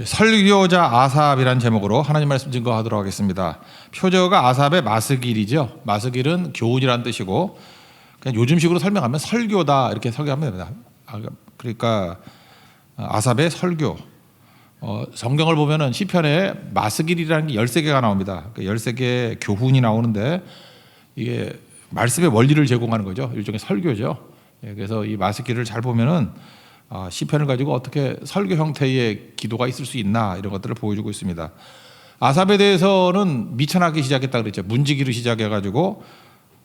설교자 아삽이라는 제목으로 하나님 말씀 증거하도록 하겠습니다. 표저가 아삽의 마스길이죠. 마스길은 교훈이라는 뜻이고, 그냥 요즘식으로 설명하면 설교다 이렇게 설교하면 됩니다. 그러니까 아삽의 설교. 성경을 보면은 시편에 마스길이라는 게 13개가 나옵니다. 13개의 교훈이 나오는데 이게 말씀의 원리를 제공하는 거죠. 일종의 설교죠. 그래서 이 마스길을 잘 보면은 시편을 가지고 어떻게 설교 형태의 기도가 있을 수 있나 이런 것들을 보여주고 있습니다. 아삽에 대해서는 미천하게 시작했다 그랬죠. 문지기로 시작해가지고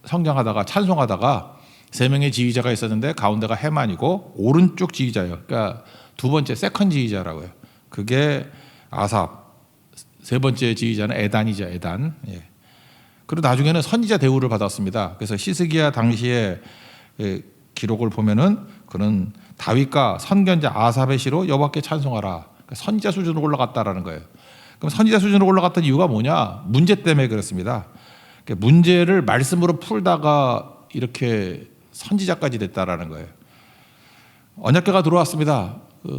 성장하다가 찬송하다가 3명의 지휘자가 있었는데 가운데가 헤만이고 오른쪽 지휘자예요. 그러니까 두 번째 세컨 지휘자라고요. 그게 아삽. 세 번째 지휘자는 에단이죠. 에단. 그리고 나중에는 선지자 대우를 받았습니다. 그래서 히스기야 당시에 기록을 보면은 그는 다윗과 선견자 아삽의 시로 여호와께 찬송하라. 그러니까 선지자 수준으로 올라갔다라는 거예요. 그럼 선지자 수준으로 올라갔던 이유가 뭐냐? 문제 때문에 그렇습니다. 그러니까 문제를 말씀으로 풀다가 이렇게 선지자까지 됐다라는 거예요. 언약궤가 들어왔습니다.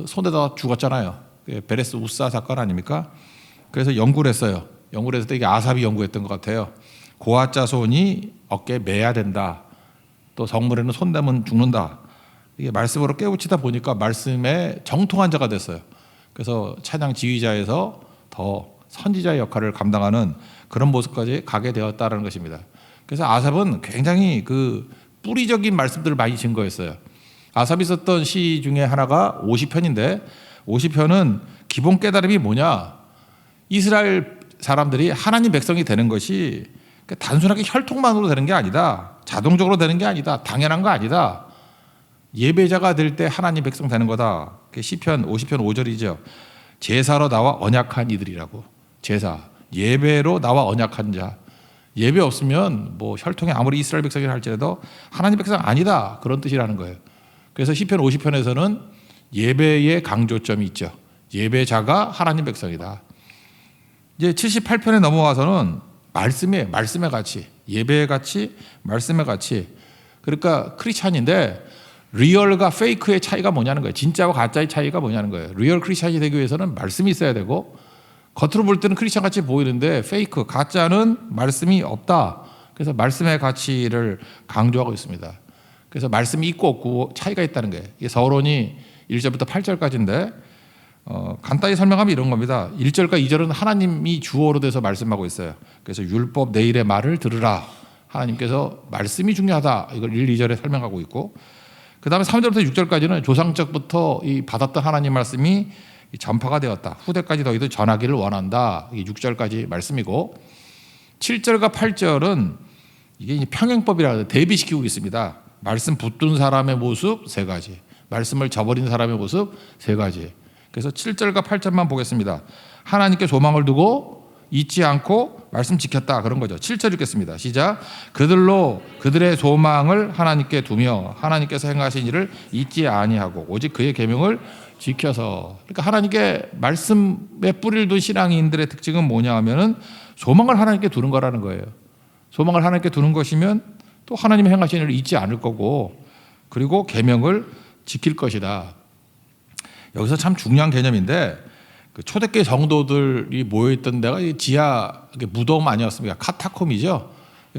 손에다 죽었잖아요. 베레스 우사 사건 아닙니까? 그래서 연구를 했어요. 연구를 했을 때 이게 아삽이 연구했던 것 같아요. 고아 자손이 어깨에 매야 된다. 또 성물에는 손 대면 죽는다. 이게 말씀으로 깨우치다 보니까 말씀에 정통한 자가 됐어요. 그래서 찬양 지휘자에서 더 선지자의 역할을 감당하는 그런 모습까지 가게 되었다는 것입니다. 그래서 아삽은 굉장히 그 뿌리적인 말씀들을 많이 증거했어요. 아삽이 썼던 시 중에 하나가 50편인데 50편은 기본 깨달음이 뭐냐? 이스라엘 사람들이 하나님 백성이 되는 것이 단순하게 혈통만으로 되는 게 아니다. 자동적으로 되는 게 아니다. 당연한 거 아니다. 예배자가 될 때 하나님 백성 되는 거다. 시편 50편 5절이죠. 제사로 나와 언약한 이들이라고. 제사, 예배로 나와 언약한 자. 예배 없으면 뭐 혈통이 아무리 이스라엘 백성이라 할지라도 하나님 백성 아니다. 그런 뜻이라는 거예요. 그래서 시편 50편에서는 예배의 강조점이 있죠. 예배자가 하나님 백성이다. 이제 78편에 넘어와서는 말씀의 가치, 예배의 가치, 말씀의 가치. 그러니까 크리스찬인데 리얼과 페이크의 차이가 뭐냐는 거예요. 진짜와 가짜의 차이가 뭐냐는 거예요. 리얼 크리스찬이 되기 위해서는 말씀이 있어야 되고, 겉으로 볼 때는 크리스찬 같이 보이는데 페이크, 가짜는 말씀이 없다. 그래서 말씀의 가치를 강조하고 있습니다. 그래서 말씀이 있고 없고 차이가 있다는 거예요. 이게 서론이 1절부터 8절까지인데 간단히 설명하면 이런 겁니다. 1절과 2절은 하나님이 주어로 돼서 말씀하고 있어요. 그래서 율법 내일의 말을 들으라. 하나님께서 말씀이 중요하다. 이걸 1, 2절에 설명하고 있고, 그 다음에 3절부터 6절까지는 조상적부터 이 받았던 하나님 말씀이 전파가 되었다. 후대까지 너희도 전하기를 원한다. 이게 6절까지 말씀이고, 7절과 8절은 이게 평행법이라 대비시키고 있습니다. 말씀 붙든 사람의 모습 3가지, 말씀을 저버린 사람의 모습 3가지. 그래서 7절과 8절만 보겠습니다. 하나님께 소망을 두고 잊지 않고 말씀 지켰다, 그런 거죠. 7절 읽겠습니다. 시작. 그들로 그들의 소망을 하나님께 두며 하나님께서 행하신 일을 잊지 아니하고 오직 그의 계명을 지켜서. 그러니까 하나님께 말씀에 뿌리를 둔 신앙인들의 특징은 뭐냐 하면은 소망을 하나님께 두는 거라는 거예요. 소망을 하나님께 두는 것이면 또 하나님의 행하신 일을 잊지 않을 거고, 그리고 계명을 지킬 것이다. 여기서 참 중요한 개념인데, 그 초대교회 성도들이 모여있던 데가 지하 무덤 아니었습니까? 카타콤이죠.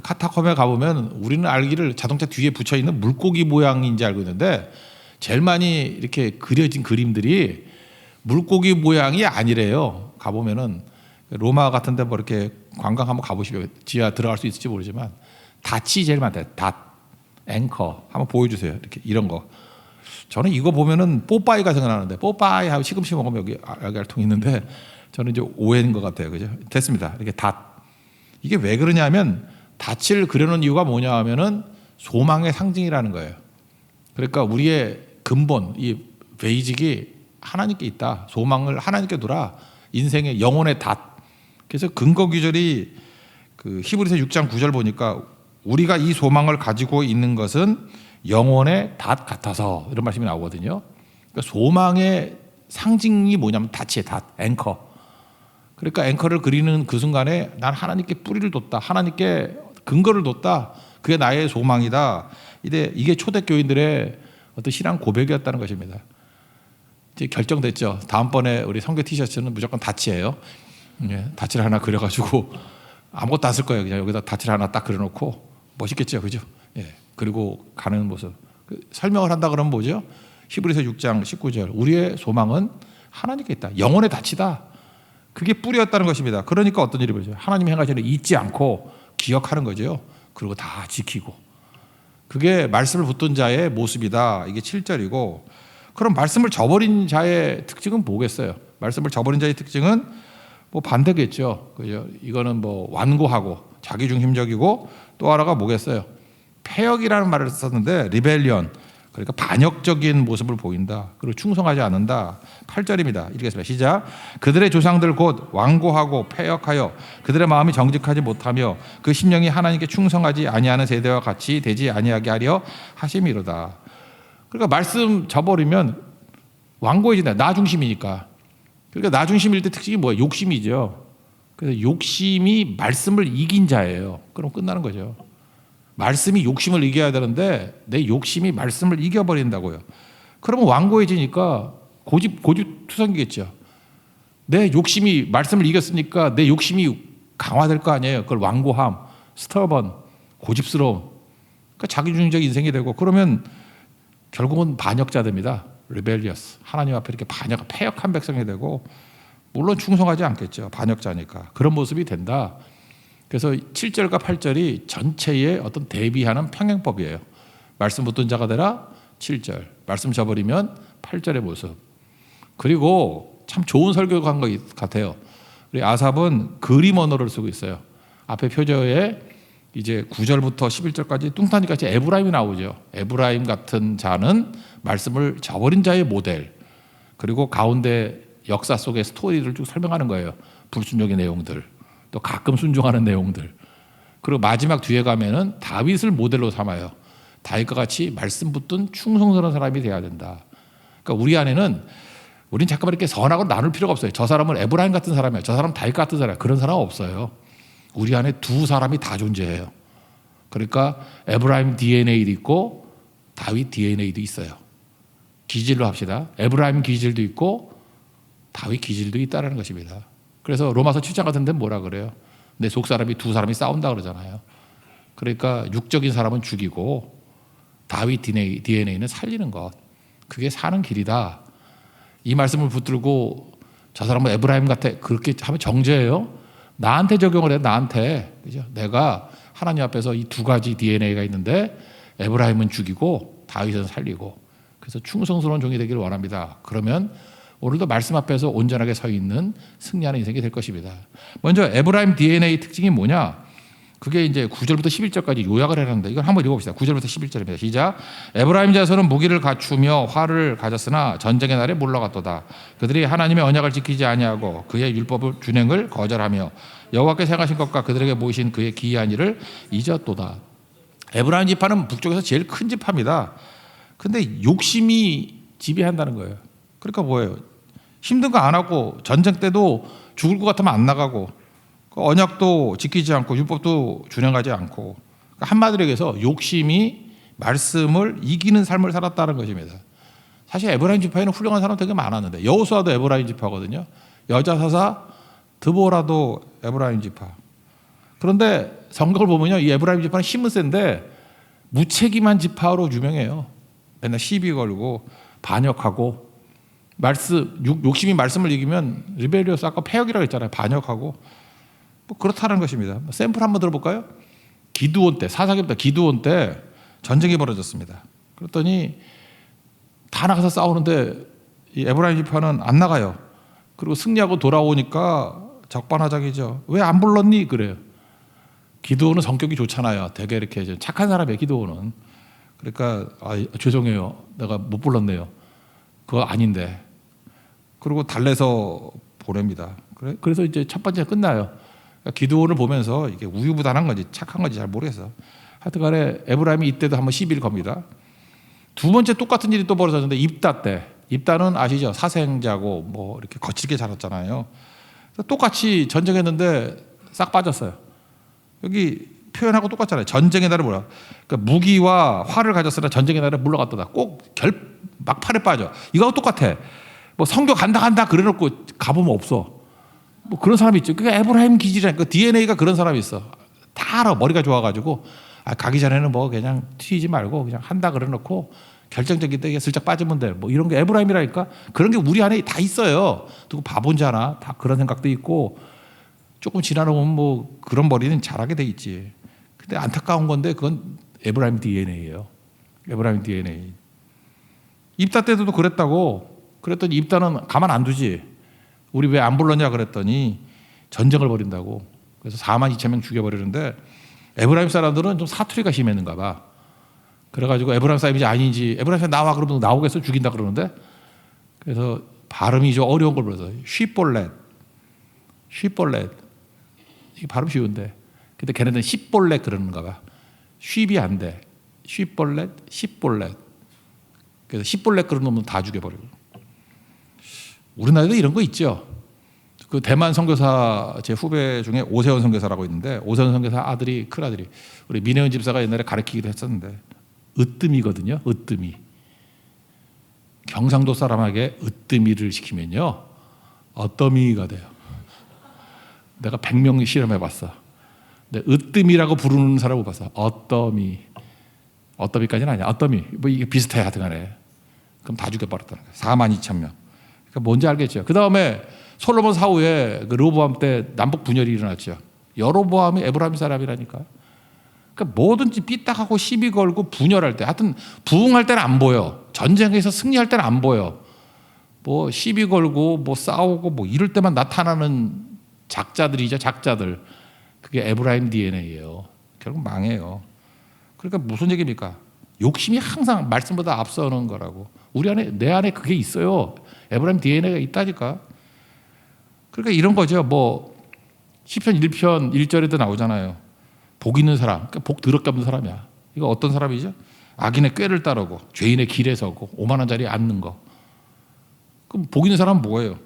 카타콤에 가보면 우리는 알기를 자동차 뒤에 붙여있는 물고기 모양인지 알고 있는데, 제일 많이 이렇게 그려진 그림들이 물고기 모양이 아니래요. 가보면은 로마 같은 데 뭐 이렇게 관광 한번 가보시면 지하 들어갈 수 있을지 모르지만 닷이 제일 많대요. 닷, 앵커 한번 보여주세요. 이렇게 이런 거. 저는 이거 보면은 뽀빠이가 생각나는데, 뽀빠이 하고 시금치 먹으면 여기 알통이 있는데 저는 이제 오해인 것 같아요. 그죠? 됐습니다. 이렇게 닷. 이게 왜 그러냐면 닷을 그려놓은 이유가 뭐냐 하면은 소망의 상징이라는 거예요. 그러니까 우리의 근본, 이 베이직이 하나님께 있다. 소망을 하나님께 두라. 인생의 영혼의 닷. 그래서 근거 규절이 그 히브리서 6장 9절 보니까 우리가 이 소망을 가지고 있는 것은 영혼의 닷 같아서, 이런 말씀이 나오거든요. 그러니까 소망의 상징이 뭐냐면 닷이에요. 닷, 앵커. 그러니까 앵커를 그리는 그 순간에 난 하나님께 뿌리를 뒀다. 하나님께 근거를 뒀다. 그게 나의 소망이다. 이게 초대교인들의 어떤 신앙 고백이었다는 것입니다. 이제 결정됐죠. 다음번에 우리 선교 티셔츠는 무조건 다치예요. 예, 다치를 하나 그려가지고 아무것도 안 쓸 거예요. 그냥 여기다 다치를 하나 딱 그려놓고 멋있겠죠, 그죠? 예, 그리고 가는 모습. 설명을 한다 그러면 뭐죠? 히브리서 6장 19절. 우리의 소망은 하나님께 있다. 영혼의 다치다. 그게 뿌리였다는 것입니다. 그러니까 어떤 일이 벌어져요? 하나님이 행하시는 일 잊지 않고 기억하는 거죠. 그리고 다 지키고. 그게 말씀을 붙든 자의 모습이다. 이게 7절이고. 그럼 말씀을 저버린 자의 특징은 뭐겠어요? 말씀을 저버린 자의 특징은 뭐 반대겠죠. 그죠? 이거는 뭐 완고하고 자기중심적이고, 또 하나가 뭐겠어요? 패역이라는 말을 썼는데 리벨리언, 그러니까 반역적인 모습을 보인다. 그리고 충성하지 않는다. 8절입니다. 읽겠습니다. 시작. 그들의 조상들 곧 완고하고 패역하여 그들의 마음이 정직하지 못하며 그 심령이 하나님께 충성하지 아니하는 세대와 같이 되지 아니하게 하려 하심이로다. 그러니까 말씀 저버리면 완고해진다. 나 중심이니까. 그러니까 나 중심일 때 특징이 뭐예요? 욕심이죠. 그래서 욕심이 말씀을 이긴 자예요. 그럼 끝나는 거죠. 말씀이 욕심을 이겨야 되는데 내 욕심이 말씀을 이겨버린다고요. 그러면 완고해지니까 고집투성이겠죠. 내 욕심이 말씀을 이겼으니까 내 욕심이 강화될 거 아니에요. 그걸 완고함, 스터번, 고집스러움. 그러니까 자기중심적 인생이 되고, 그러면 결국은 반역자 됩니다. rebellious. 하나님 앞에 이렇게 패역한 백성이 되고, 물론 충성하지 않겠죠. 반역자니까. 그런 모습이 된다. 그래서 7절과 8절이 전체의 어떤 대비하는 평행법이에요. 말씀 붙든 자가 되라 7절, 말씀 저버리면 8절의 모습. 그리고 참 좋은 설교가 한 것 같아요. 우리 아삽은 그림 언어를 쓰고 있어요. 앞에 표저에 이제 9절부터 11절까지 뚱딴이같이 에브라임이 나오죠. 에브라임 같은 자는 말씀을 저버린 자의 모델, 그리고 가운데 역사 속의 스토리를 쭉 설명하는 거예요. 불순종의 내용들, 또 가끔 순종하는 내용들. 그리고 마지막 뒤에 가면은 다윗을 모델로 삼아요. 다윗과 같이 말씀 붙든 충성스러운 사람이 돼야 된다. 그러니까 우리 안에는, 우린 잠깐만 이렇게 선하고 나눌 필요가 없어요. 저 사람은 에브라임 같은 사람이야, 저 사람은 다윗 같은 사람이야. 그런 사람은 없어요. 우리 안에 두 사람이 다 존재해요. 그러니까 에브라임 DNA도 있고 다윗 DNA도 있어요. 기질로 합시다. 에브라임 기질도 있고 다윗 기질도 있다는 것입니다. 그래서 로마서 7장 같은 데는 뭐라 그래요? 내 속사람이 두 사람이 싸운다 그러잖아요. 그러니까 육적인 사람은 죽이고 다윗 DNA는 살리는 것. 그게 사는 길이다. 이 말씀을 붙들고 저 사람은 에브라임 같아, 그렇게 하면 정죄예요. 나한테 적용을 해. 나한테. 그죠? 내가 하나님 앞에서 이 두 가지 DNA가 있는데 에브라임은 죽이고 다윗은 살리고, 그래서 충성스러운 종이 되기를 원합니다. 그러면 오늘도 말씀 앞에서 온전하게 서 있는 승리하는 인생이 될 것입니다. 먼저 에브라임 DNA 특징이 뭐냐? 그게 이제 9절부터 11절까지 요약을 해놨는데, 이걸 한번 읽어봅시다. 9절부터 11절입니다. 시작. 에브라임 자손은 무기를 갖추며 활을 가졌으나 전쟁의 날에 물러갔도다. 그들이 하나님의 언약을 지키지 아니하고 그의 율법을 준행을 거절하며 여호와께서 행하신 것과 그들에게 모이신 그의 기이한 일을 잊었도다. 에브라임 지파는 북쪽에서 제일 큰 지파입니다. 근데 욕심이 지배한다는 거예요. 그러니까 뭐예요? 힘든 거 안 하고, 전쟁 때도 죽을 것 같으면 안 나가고, 언약도 지키지 않고 율법도 준행하지 않고, 한마디로 얘기해서 욕심이 말씀을 이기는 삶을 살았다는 것입니다. 사실 에브라임 지파에는 훌륭한 사람 되게 많았는데, 여호수아도 에브라임 지파거든요. 여자 사사 드보라도 에브라임 지파. 그런데 성경을 보면요, 이 에브라임 지파는 힘은 센데 무책임한 지파로 유명해요. 맨날 시비 걸고 반역하고, 욕심이 말씀을 이기면 리벨리어스, 아까 패역이라고 했잖아요. 반역하고. 뭐 그렇다는 것입니다. 샘플 한번 들어볼까요? 기드온 때, 사사기부터 기드온 때 전쟁이 벌어졌습니다. 그랬더니 다 나가서 싸우는데 이 에브라임 지파는 안 나가요. 그리고 승리하고 돌아오니까 적반하장이죠. 왜 안 불렀니? 그래요. 기드온은 성격이 좋잖아요. 되게 이렇게 착한 사람이에요, 기드온은. 그러니까 죄송해요, 내가 못 불렀네요. 그거 아닌데. 그리고 달래서 보냅니다. 그래서 이제 첫 번째 끝나요. 기드온을 보면서 이게 우유부단한 건지 착한 건지 잘 모르겠어. 하여튼간에 에브라임이 이때도 한번 시비를 겁니다. 두 번째 똑같은 일이 또 벌어졌는데, 입다 때. 입다는 아시죠? 사생자고 뭐 이렇게 거칠게 자랐잖아요. 똑같이 전쟁했는데 싹 빠졌어요. 여기 표현하고 똑같잖아요. 전쟁의 날에 뭐라? 그러니까 무기와 활을 가졌으나 전쟁의 날에 물러갔다. 꼭 막판에 빠져. 이거하고 똑같아. 뭐 성교 간다 그래놓고 가보면 없어. 뭐 그런 사람이 있죠. 그게 에브라임 기질이라니까. DNA가 그런 사람이 있어. 다 알아. 머리가 좋아가지고 가기 전에는 뭐 그냥 튀지 말고 그냥 한다 그래놓고 결정적인 때 슬쩍 빠지면 돼. 뭐 이런 게 에브라임이라니까. 그런 게 우리 안에 다 있어요. 누구 바본지 아나? 다 그런 생각도 있고 조금 지나면 뭐 그런 머리는 잘하게 돼 있지. 근데 안타까운 건데 그건 에브라임 DNA예요. 에브라임 DNA. 입다 때도 그랬다고. 그랬더니 입다는 가만 안 두지. 우리 왜 안 불렀냐 그랬더니 전쟁을 벌인다고. 그래서 4만 2천 명 죽여버리는데 에브라임 사람들은 좀 사투리가 심했는가 봐. 그래가지고 에브라임 사람인지 아닌지 에브라임 사람 나와 그러면 나오겠어 죽인다 그러는데 그래서 발음이 좀 어려운 걸 불러서 쉬볼렛 이게 발음 쉬운데 근데 걔네들은 십볼렛 그러는가 봐. 쉽이 안 돼. 쉬볼렛 십볼렛. 그래서 십볼렛 그런 놈은 다 죽여버리고. 우리나라에도 이런 거 있죠. 그 대만 선교사 제 후배 중에 오세훈 선교사라고 있는데 오세훈 선교사 아들이 큰 아들이 우리 민혜은 집사가 옛날에 가르치기도 했었는데 으뜸이거든요. 으뜸이. 경상도 사람에게 으뜸이를 시키면요. 어떠미가 돼요. 내가 100명 실험해봤어. 근데 으뜸이라고 부르는 사람을 봤어. 어떠미. 어떠미까지는 아니야. 어떠미. 뭐 이게 비슷해 하여튼 간에. 그럼 다 죽여버렸다는 거예요. 4만 2천 명. 그러니까 뭔지 알겠죠. 그 다음에 솔로몬 사후에 그 르호보암 때 남북 분열이 일어났죠. 여로보암이 에브라임 사람이라니까. 그러니까 뭐든지 삐딱하고 시비 걸고 분열할 때, 하여튼 부흥할 때는 안 보여. 전쟁에서 승리할 때는 안 보여. 뭐 시비 걸고 뭐 싸우고 뭐 이럴 때만 나타나는 작자들이죠. 작자들. 그게 에브라임 DNA예요. 결국 망해요. 그러니까 무슨 얘기입니까? 욕심이 항상 말씀보다 앞서는 거라고. 우리 안에 내 안에 그게 있어요. 에브라임 DNA가 있다니까. 그러니까 이런 거죠. 뭐 시편 1편 1절에도 나오잖아요. 복 있는 사람, 그러니까 복 더럽게 없는 사람이야. 이거 어떤 사람이죠? 악인의 꾀를 따르고 죄인의 길에 서고 오만한 자리에 앉는 거. 그럼 복 있는 사람은 뭐예요?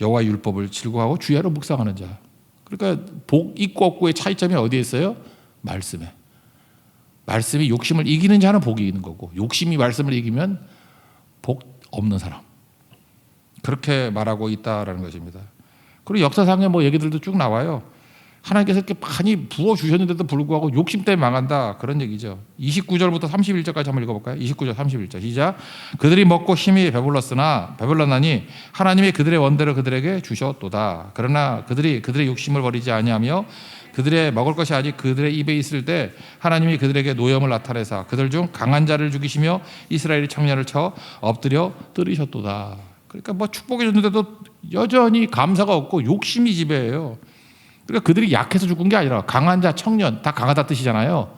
여호와의 율법을 즐거워하고 주야로 묵상하는 자. 그러니까 복 있고 없고의 차이점이 어디에 있어요? 말씀에. 말씀이 욕심을 이기는 자는 복이 있는 거고 욕심이 말씀을 이기면 복 없는 사람. 그렇게 말하고 있다라는 것입니다. 그리고 역사상의 뭐 얘기들도 쭉 나와요. 하나님께서 이렇게 많이 부어주셨는데도 불구하고 욕심 때문에 망한다. 그런 얘기죠. 29절부터 31절까지 한번 읽어볼까요? 29절 31절 시작. 그들이 먹고 힘이 배불렀나니 하나님이 그들의 원대로 그들에게 주셨도다. 그러나 그들이 그들의 욕심을 버리지 아니하며 그들의 먹을 것이 아직 그들의 입에 있을 때 하나님이 그들에게 노염을 나타내사 그들 중 강한 자를 죽이시며 이스라엘의 청년을 쳐 엎드려 때리셨도다. 그러니까 뭐 축복해 줬는데도 여전히 감사가 없고 욕심이 지배해요. 그러니까 그들이 약해서 죽은 게 아니라 강한 자, 청년 다 강하다 뜻이잖아요.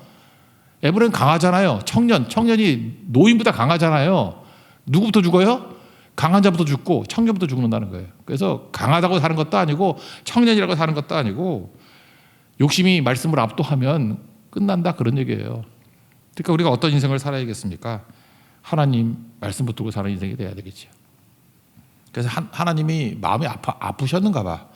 에브라임 강하잖아요. 청년이 노인보다 강하잖아요. 누구부터 죽어요? 강한 자부터 죽고 청년부터 죽는다는 거예요. 그래서 강하다고 사는 것도 아니고 청년이라고 사는 것도 아니고 욕심이 말씀을 압도하면 끝난다 그런 얘기예요. 그러니까 우리가 어떤 인생을 살아야겠습니까? 하나님 말씀 붙들고 사는 인생이 돼야 되겠죠. 그래서 하나님이 마음이 아프셨는가 봐.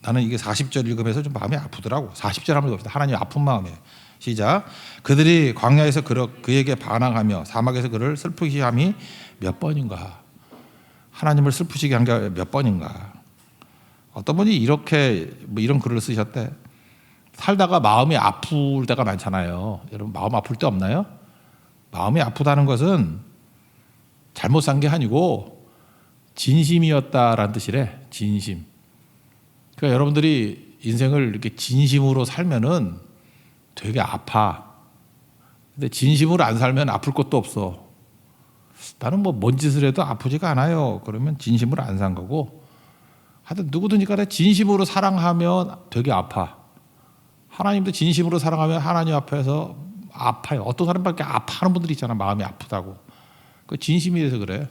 나는 이게 40절 읽으면서 좀 마음이 아프더라고. 40절 한번 읽읍시다. 하나님 아픈 마음에. 시작. 그들이 광야에서 그에게 반항하며 사막에서 그를 슬프게 함이 몇 번인가. 하나님을 슬프시게 한 게 몇 번인가. 어떤 분이 이렇게 뭐 이런 글을 쓰셨대. 살다가 마음이 아플 때가 많잖아요. 여러분 마음 아플 때 없나요? 마음이 아프다는 것은 잘못 산 게 아니고 진심이었다라는 뜻이래. 진심. 그러니까 여러분들이 인생을 이렇게 진심으로 살면은 되게 아파. 근데 진심으로 안 살면 아플 것도 없어. 나는 뭐 뭔 짓을 해도 아프지가 않아요. 그러면 진심으로 안 산 거고. 하여튼 누구든지 간에 진심으로 사랑하면 되게 아파. 하나님도 진심으로 사랑하면 하나님 앞에서 아파요. 어떤 사람밖에 아파하는 분들이 있잖아. 마음이 아프다고. 그 진심이 돼서 그래.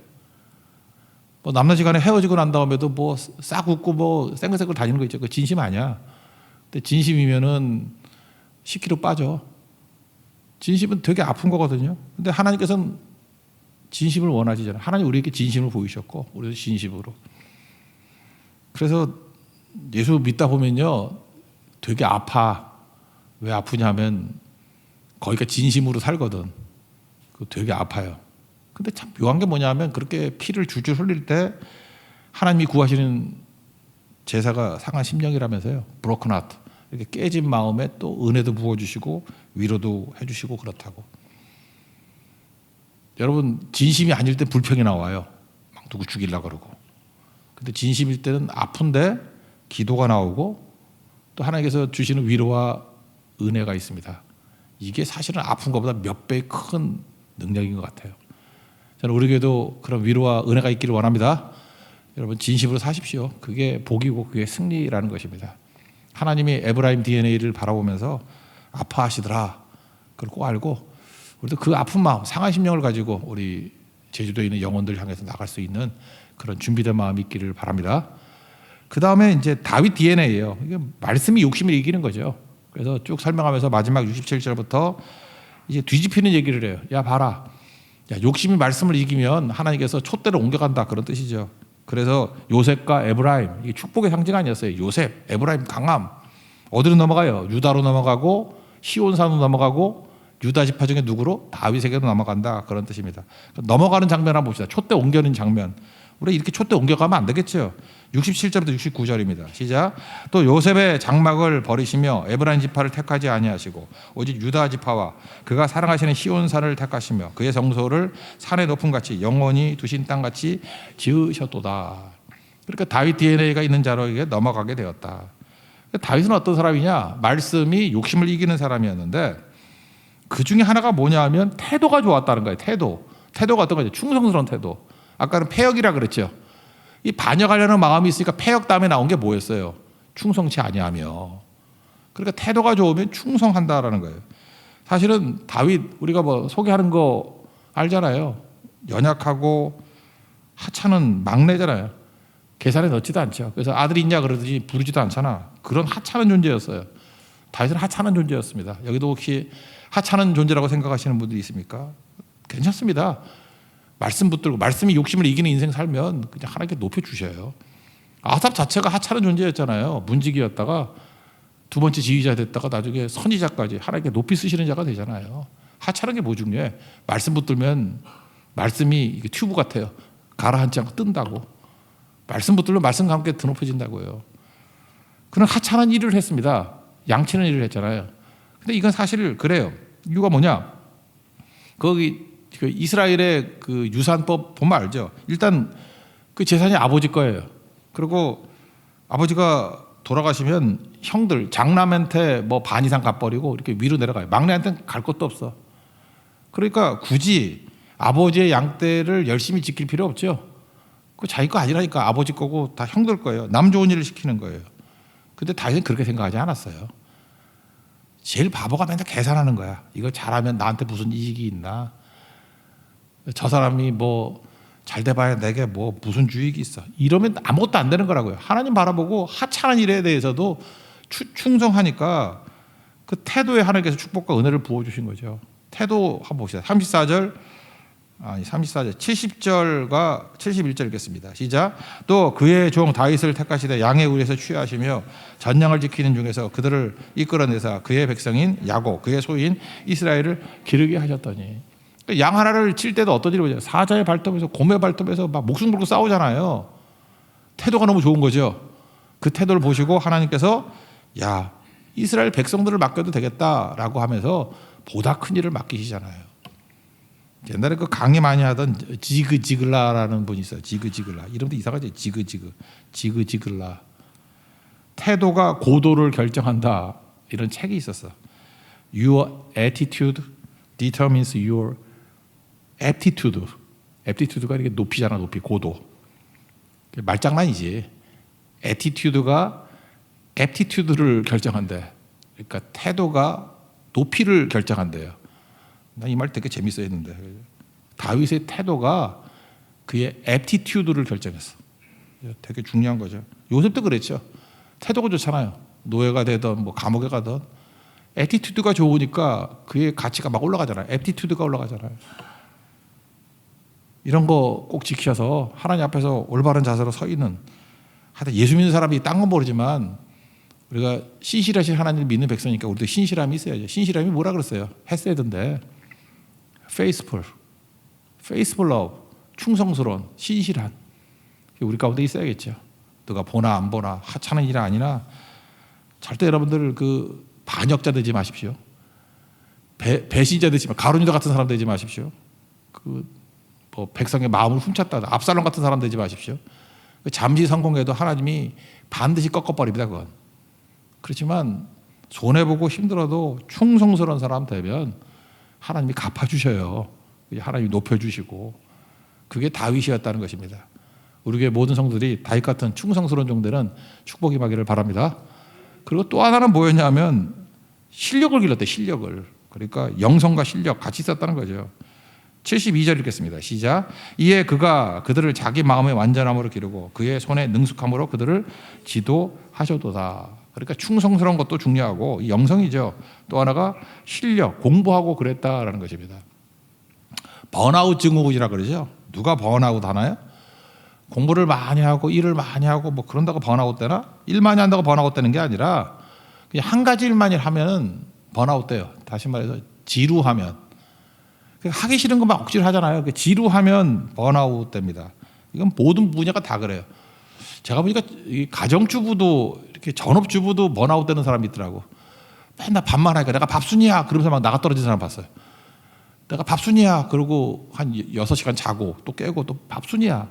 뭐 남녀지간에 헤어지고 난 다음에도 뭐 싹 웃고 뭐 쌩글쌩글 다니는 거 있죠. 그 진심 아니야. 근데 진심이면은 10kg 빠져. 진심은 되게 아픈 거거든요. 근데 하나님께서는 진심을 원하시잖아요. 하나님 우리에게 진심을 보이셨고 우리도 진심으로. 그래서 예수 믿다 보면요 되게 아파. 왜 아프냐면 거기가 진심으로 살거든. 그 되게 아파요. 근데 참 묘한 게 뭐냐면 그렇게 피를 줄줄 흘릴 때 하나님이 구하시는 제사가 상한 심령이라면서요. 브로큰 하트. 이렇게 깨진 마음에 또 은혜도 부어주시고 위로도 해주시고 그렇다고. 여러분 진심이 아닐 때 불평이 나와요. 막 누구 죽이려고 그러고. 근데 진심일 때는 아픈데 기도가 나오고 또 하나님께서 주시는 위로와 은혜가 있습니다. 이게 사실은 아픈 것보다 몇 배의 큰 능력인 것 같아요. 저는 우리 교회도 그런 위로와 은혜가 있기를 원합니다. 여러분 진심으로 사십시오. 그게 복이고 그게 승리라는 것입니다. 하나님이 에브라임 DNA를 바라보면서 아파하시더라. 그걸 꼭 알고 우리도 그 아픈 마음, 상한 심령을 가지고 우리 제주도에 있는 영혼들 향해서 나갈 수 있는 그런 준비된 마음이 있기를 바랍니다. 그 다음에 이제 다윗 DNA예요. 이게 말씀이 욕심을 이기는 거죠. 그래서 쭉 설명하면서 마지막 67절부터 이제 뒤집히는 얘기를 해요. 야 봐라. 야, 욕심이 말씀을 이기면 하나님께서 촛대를 옮겨간다 그런 뜻이죠. 그래서 요셉과 에브라임 이게 축복의 상징 아니었어요. 요셉, 에브라임 강함 어디로 넘어가요? 유다로 넘어가고 시온산으로 넘어가고 유다 지파 중에 누구로? 다윗에게로 넘어간다 그런 뜻입니다. 넘어가는 장면 한번 봅시다. 촛대 옮겨는 장면. 우리 이렇게 촛대 옮겨가면 안 되겠죠. 67절부터 69절입니다. 시작. 또 요셉의 장막을 버리시며 에브라임 지파를 택하지 아니하시고 오직 유다 지파와 그가 사랑하시는 시온산을 택하시며 그의 성소를 산의 높음 같이 영원히 두신 땅 같이 지으셨도다. 그러니까 다윗 DNA가 있는 자로에게 넘어가게 되었다. 다윗은 어떤 사람이냐? 말씀이 욕심을 이기는 사람이었는데 그 중에 하나가 뭐냐 하면 태도가 좋았다는 거예요. 태도가 어떤 거죠? 충성스러운 태도. 아까는 패역이라 그랬죠. 이 반역하려는 마음이 있으니까 패역 다음에 나온 게 뭐였어요? 충성치 아니하며. 그러니까 태도가 좋으면 충성한다라는 거예요. 사실은 다윗 우리가 뭐 소개하는 거 알잖아요. 연약하고 하찮은 막내잖아요. 계산에 넣지도 않죠. 그래서 아들이 있냐 그러더니 부르지도 않잖아. 그런 하찮은 존재였어요. 다윗은 하찮은 존재였습니다. 여기도 혹시 하찮은 존재라고 생각하시는 분들이 있습니까? 괜찮습니다. 말씀 붙들고 말씀이 욕심을 이기는 인생 살면 그냥 하나님께 높여주셔요. 아삽 자체가 하찮은 존재였잖아요. 문지기였다가 두 번째 지휘자 됐다가 나중에 선지자까지 하나님께 높이 쓰시는 자가 되잖아요. 하찮은 게 뭐 중요해? 말씀 붙들면 말씀이 이게 튜브 같아요. 가라앉지 않고 뜬다고. 말씀 붙들면 말씀과 함께 드높여진다고요. 그는 하찮은 일을 했습니다. 양치는 일을 했잖아요. 근데 이건 사실 그래요. 이유가 뭐냐? 거기 그 이스라엘의 그 유산법 보면 알죠. 일단 그 재산이 아버지 거예요. 그리고 아버지가 돌아가시면 형들 장남한테 뭐 반 이상 갚버리고 이렇게 위로 내려가요. 막내한테는 갈 것도 없어. 그러니까 굳이 아버지의 양떼를 열심히 지킬 필요 없죠. 그 자기 거 아니라니까. 아버지 거고 다 형들 거예요. 남 좋은 일을 시키는 거예요. 근데 다윗은 그렇게 생각하지 않았어요. 제일 바보가 맨날 계산하는 거야. 이거 잘하면 나한테 무슨 이익이 있나? 저 사람이 뭐 잘 돼봐야 내게 뭐 무슨 주익이 있어. 이러면 아무것도 안 되는 거라고요. 하나님 바라보고 하찮은 일에 대해서도 충성하니까 그 태도에 하나님께서 축복과 은혜를 부어주신 거죠. 태도 한번 봅시다. 34절 70절과 71절 읽겠습니다. 시작. 또 그의 종 다윗을 택하시되 양의 우리에서 취하시며 전양을 지키는 중에서 그들을 이끌어내사 그의 백성인 야곱 그의 소유인 이스라엘을 기르게 하셨더니. 양 하나를 칠 때도 어떤 일이 보죠? 사자의 발톱에서 곰의 발톱에서 막 목숨 걸고 싸우잖아요. 태도가 너무 좋은 거죠. 그 태도를 보시고 하나님께서 야 이스라엘 백성들을 맡겨도 되겠다라고 하면서 보다 큰 일을 맡기시잖아요. 옛날에 그 강의 많이 하던 지그지글라라는 분이 있어요. 지그지글라. 이름도 이상하죠. 지그지글라. 태도가 고도를 결정한다. 이런 책이 있었어. Your attitude determines your aptitude. aptitude가 이렇게 높이잖아. 높이, 고도. 말장난이지. attitude가 aptitude를 결정한대. 그러니까 태도가 높이를 결정한대요. 난 이 말 되게 재밌어 했는데 다윗의 태도가 그의 aptitude를 결정했어. 되게 중요한 거죠. 요셉도 그랬죠. 태도가 좋잖아요. 노예가 되든 뭐 감옥에 가든 attitude가 좋으니까 그의 가치가 막 올라가잖아요. aptitude가 올라가잖아요. 이런 거 꼭 지켜서 하나님 앞에서 올바른 자세로 서 있는, 하여튼 예수 믿는 사람이 딴 건 모르지만 우리가 신실하신 하나님을 믿는 백성이니까 우리도 신실함이 있어야죠. 신실함이 뭐라 그랬어요? 헤세드인데 faithful. faithful love, 충성스러운, 신실한 우리 가운데 있어야겠죠. 누가 보나 안 보나 하찮은 일이 아니나 절대 여러분들 그 반역자 되지 마십시오. 배신자 되지 마. 가룟유다 같은 사람 되지 마십시오. 그 뭐 백성의 마음을 훔쳤다. 압살롬 같은 사람 되지 마십시오. 잠시 성공해도 하나님이 반드시 꺾어버립니다. 그건. 그렇지만 손해보고 힘들어도 충성스러운 사람 되면 하나님이 갚아주셔요. 하나님이 높여주시고 그게 다윗이었다는 것입니다. 우리 교회 모든 성도들이 다윗 같은 충성스러운 종들은 축복이 임하기를 바랍니다. 그리고 또 하나는 뭐였냐면 실력을 길렀대. 실력을. 그러니까 영성과 실력 같이 있었다는 거죠. 72절 읽겠습니다. 시작. 이에 그가 그들을 자기 마음의 완전함으로 기르고 그의 손의 능숙함으로 그들을 지도하셔도다. 그러니까 충성스러운 것도 중요하고 영성이죠. 또 하나가 실력, 공부하고 그랬다라는 것입니다. 번아웃 증후군이라고 그러죠. 누가 번아웃 하나요? 공부를 많이 하고 일을 많이 하고 뭐 그런다고 번아웃 되나? 일 많이 한다고 번아웃 되는 게 아니라 그냥 한 가지 일만 하면은 번아웃 돼요. 다시 말해서 지루하면. 하기 싫은 것만 억지로 하잖아요. 지루하면 번아웃 됩니다. 이건 모든 분야가 다 그래요. 제가 보니까 가정주부도 이렇게 전업주부도 번아웃 되는 사람이 있더라고. 맨날 밥만 하니까 내가 밥순이야 그러면서 막 나가 떨어진 사람 봤어요. 내가 밥순이야 그러고 한 6시간 자고 또 깨고 또 밥순이야.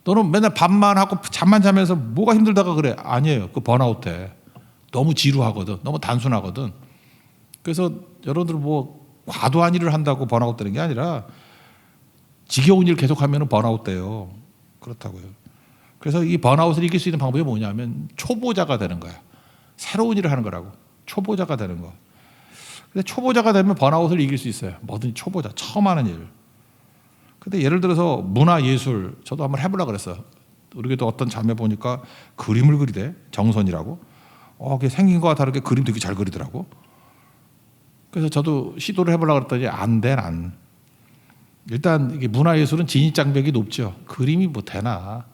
너는 맨날 밥만 하고 잠만 자면서 뭐가 힘들다가 그래. 아니에요. 그 번아웃 돼. 너무 지루하거든. 너무 단순하거든. 그래서 여러분들 뭐 과도한 일을 한다고 번아웃 되는 게 아니라 지겨운 일 계속하면 번아웃 돼요. 그렇다고요. 그래서 이 번아웃을 이길 수 있는 방법이 뭐냐면 초보자가 되는 거야. 새로운 일을 하는 거라고. 초보자가 되는 거. 근데 초보자가 되면 번아웃을 이길 수 있어요. 뭐든지 초보자, 처음 하는 일. 근데 예를 들어서 문화 예술 저도 한번 해보려고 그랬어요. 우리도 어떤 자매 보니까 그림을 그리대. 정선이라고. 그게 생긴 거와 다르게 그림 되게 잘 그리더라고. 그래서 저도 시도를 해보려고 그랬더니 안 돼, 난. 일단 이게 문화예술은 진입장벽이 높죠. 그림이 뭐 되나.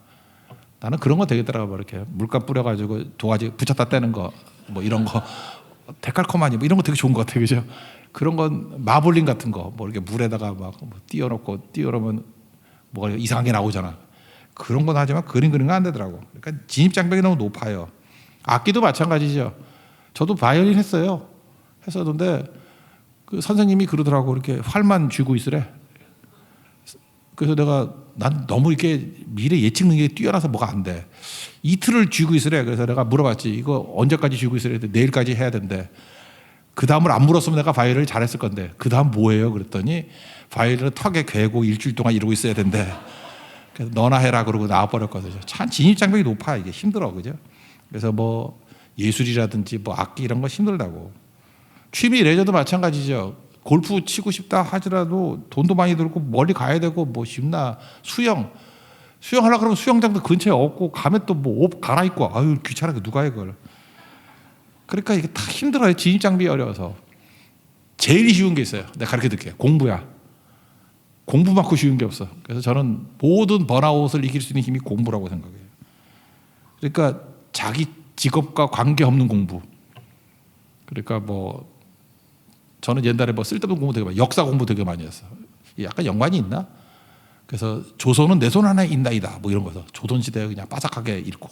나는 그런 거 되겠더라고. 이렇게 물감 뿌려가지고 도화지 붙였다 떼는 거, 뭐 이런 거. 데칼코마니 뭐 이런 거 되게 좋은 것 같아요. 그죠? 그런 건 마블링 같은 거, 뭐 이렇게 물에다가 막 띄워놓고 띄워놓으면 뭐가 이상하게 나오잖아. 그런 건 하지만 그림 그리는 건 안 되더라고. 그러니까 진입장벽이 너무 높아요. 악기도 마찬가지죠. 저도 바이올린 했었는데 그 선생님이 그러더라고. 이렇게 활만 쥐고 있으래. 그래서 난 너무 이렇게 미래 예측 능력이 뛰어나서 뭐가 안 돼. 이틀을 쥐고 있으래. 그래서 내가 물어봤지. 이거 언제까지 쥐고 있으래? 내일까지 해야 된대. 그 다음을 안 물었으면 내가 바이올린을 잘했을 건데 그 다음 뭐예요? 그랬더니 바이올린을 턱에 괴고 일주일 동안 이러고 있어야 된대. 그래서 너나 해라 그러고 나와버렸거든요. 참 진입장벽이 높아. 이게 힘들어. 그죠? 그래서 뭐 예술이라든지 뭐 악기 이런 거 힘들다고. 취미 레저도 마찬가지죠. 골프 치고 싶다 하더라도 돈도 많이 들고 멀리 가야 되고 뭐 쉽나. 수영하려고 그러면 수영장도 근처에 없고 가면 또 뭐 옷 갈아입고 아유 귀찮아. 누가 해 그걸. 그러니까 이게 다 힘들어요. 진입장벽이 어려워서. 제일 쉬운 게 있어요. 내가 가르쳐 드릴게요. 공부야. 공부만큼 쉬운 게 없어. 그래서 저는 모든 번아웃을 이길 수 있는 힘이 공부라고 생각해요. 그러니까 자기 직업과 관계없는 공부. 그러니까 뭐 저는 옛날에 뭐 쓸데없는 공부 되게 많이, 역사 공부 되게 많이 했어. 약간 연관이 있나? 그래서 조선은 내 손 안에 있나이다. 뭐 이런 거서 조선 시대에 그냥 빠삭하게 읽고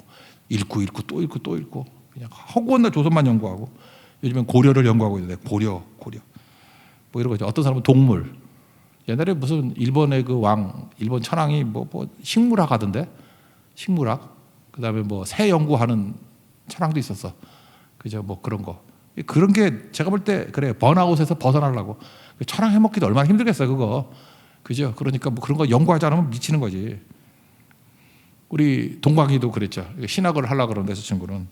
또 읽고 그냥 허구한 날 조선만 연구하고 요즘엔 고려를 연구하고 있는데 고려 뭐 이런 거죠. 어떤 사람은 동물. 옛날에 무슨 일본의 그 일본 천황이 뭐 식물학 하던데 식물학. 그다음에 뭐 새 연구하는 천황도 있었어. 그죠? 뭐 그런 거. 그런 게 제가 볼 때 그래 번아웃에서 벗어나려고 천황 해먹기도 얼마나 힘들겠어요 그거. 그죠? 그러니까 뭐 그런 거 연구하지 않으면 미치는 거지. 우리 동광이도 그랬죠. 신학을 하려고 그러는데 저 친구는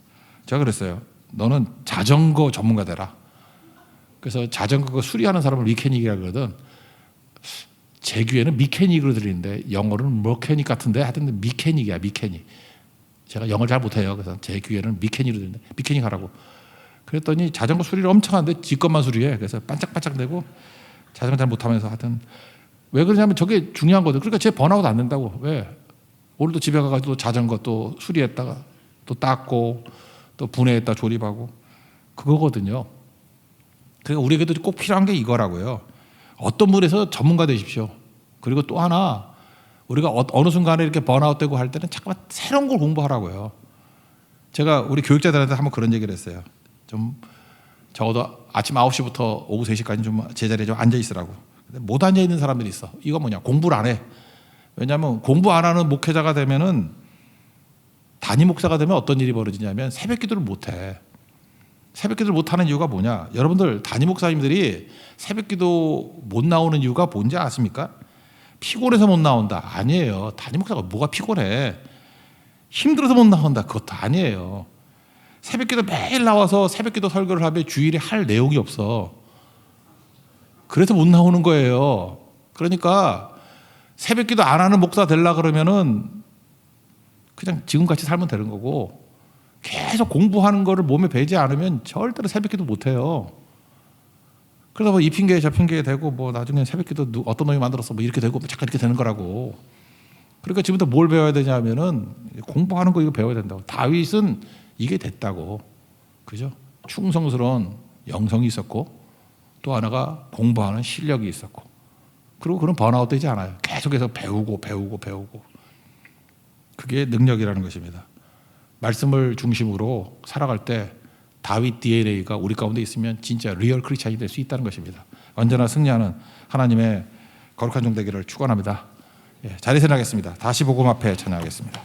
제가 그랬어요. 너는 자전거 전문가 되라. 그래서 자전거 수리하는 사람을 미케닉이라고 그러거든. 제 귀에는 미케닉으로 들리는데 영어로는 머케닉 같은데 하여튼 미케닉이야. 미케닉. 제가 영어를 잘 못해요. 그래서 제 귀에는 미케닉으로 들리는데 미케닉 하라고. 그랬더니 자전거 수리를 엄청 하는데 지 것만 수리해. 그래서 반짝반짝대고 자전거 잘 못하면서 하여튼 왜 그러냐면 저게 중요한 거든. 그러니까 쟤 번아웃 안 된다고. 왜? 오늘도 집에 가가지고 자전거 또 수리했다가 또 닦고 또 분해했다 조립하고 그거거든요. 그러니까 우리에게도 꼭 필요한 게 이거라고요. 어떤 분에서 전문가 되십시오. 그리고 또 하나 우리가 어느 순간에 이렇게 번아웃되고 할 때는 자꾸만 새로운 걸 공부하라고요. 제가 우리 교육자들한테 한번 그런 얘기를 했어요. 좀 적어도 아침 9시부터 오후 3시까지 좀 제자리에 좀 앉아 있으라고. 근데 못 앉아 있는 사람들이 있어. 이거 뭐냐? 공부를 안 해. 왜냐하면 공부 안 하는 목회자가 되면은 단임 목사가 되면 어떤 일이 벌어지냐면 새벽 기도를 못 해. 새벽 기도를 못 하는 이유가 뭐냐? 여러분들 단임 목사님들이 새벽 기도 못 나오는 이유가 뭔지 아십니까? 피곤해서 못 나온다. 아니에요. 단임 목사가 뭐가 피곤해? 힘들어서 못 나온다. 그것도 아니에요. 새벽 기도 매일 나와서 새벽 기도 설교를 하면 주일에 할 내용이 없어. 그래서 못 나오는 거예요. 그러니까 새벽 기도 안 하는 목사 되려 그러면은 그냥 지금같이 살면 되는 거고, 계속 공부하는 거를 몸에 배지 않으면 절대로 새벽 기도 못 해요. 그러다 뭐 이 핑계에 저 핑계에 대고 뭐 나중에 새벽 기도 어떤 놈이 만들었어 뭐 이렇게 되고 잠깐 이렇게 되는 거라고. 그러니까 지금부터 뭘 배워야 되냐면은 공부하는 거 이거 배워야 된다고. 다윗은 이게 됐다고. 그죠? 충성스러운 영성이 있었고 또 하나가 공부하는 실력이 있었고, 그리고 그런 번아웃 되지 않아요. 계속해서 배우고. 그게 능력이라는 것입니다. 말씀을 중심으로 살아갈 때 다윗 DNA가 우리 가운데 있으면 진짜 리얼 크리스찬이 될 수 있다는 것입니다. 언제나 승리하는 하나님의 거룩한 종 되기를 축원합니다. 자리에 서나겠습니다. 다시 복음 앞에 찬양하겠습니다.